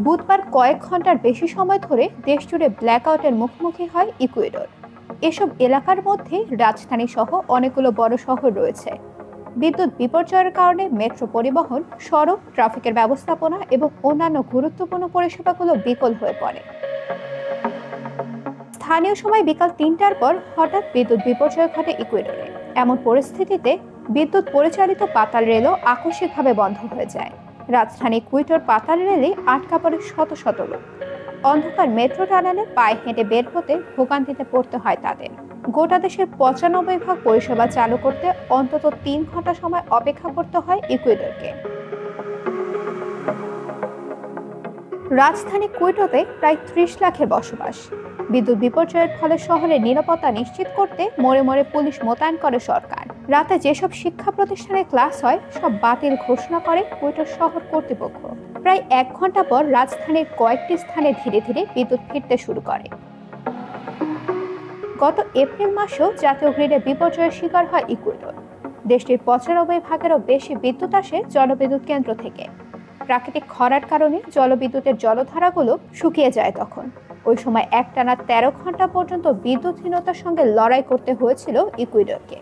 বুধবার কয়েক ঘন্টার বেশি সময় ধরে দেশ জুড়ে ব্ল্যাকআউটের মুখোমুখি হয় ইকুয়েডর। এসব এলাকার মধ্যে রাজধানী সহ অনেকগুলো বড় শহর রয়েছে। বিদ্যুৎ বিপর্যয়ের কারণে মেট্রো পরিবহন, সড়ক ট্রাফিকের ব্যবস্থাপনা এবং অন্যান্য গুরুত্বপূর্ণ পরিষেবাগুলো বিকল হয়ে পড়ে। স্থানীয় সময় বিকাল ৩টার পর হঠাৎ বিদ্যুৎ বিপর্যয় ঘটে ইকুয়েডরে। এমন পরিস্থিতিতে বিদ্যুৎ পরিচালিত পাতাল রেলও আকস্মিকভাবে বন্ধ হয়ে যায়। রাজধানী কুইটোর পাতাল রেলে আটকা পড়ে শত শত লোক। অন্ধকার মেট্রো টানেলে পায়ে হেঁটে বের হতে ভোগান্তিতে পড়তে হয় তাদের। গোটা দেশের ৯৫ ভাগ পরিষেবা চালু করতে অন্তত ৩ ঘন্টা সময় অপেক্ষা করতে হয় ইকুয়েডরকে। রাজধানী কুইটোতে প্রায় ৩০ লাখের বসবাস। বিদ্যুৎ বিপর্যয়ের ফলে শহরের নিরাপত্তা নিশ্চিত করতে মোড়ে মোড়ে পুলিশ মোতায়েন করে সরকার। রাতে যেসব শিক্ষা প্রতিষ্ঠানে ক্লাস হয় সব বাতিল ঘোষণা করে কুইটোর শহর কর্তৃপক্ষ। প্রায় ১ ঘন্টা পর রাজধানীর কয়েকটি স্থানে ধীরে ধীরে বিদ্যুৎ ফিরতে শুরু করে। গত এপ্রিল মাসেও জাতীয় গ্রিডে বিপর্যয়ের শিকার হয় ইকুয়েডর। দেশটির ৯৫ ভাগেরও বেশি বিদ্যুৎ আসে জলবিদ্যুৎ কেন্দ্র থেকে। প্রাকৃতিক খরার কারণে জলবিদ্যুতের জলধারাগুলো শুকিয়ে যায় তখন। ওই সময় একটানা ১৩ ঘন্টা পর্যন্ত বিদ্যুৎহীনতার সঙ্গে লড়াই করতে হয়েছিল ইকুয়েডরকে।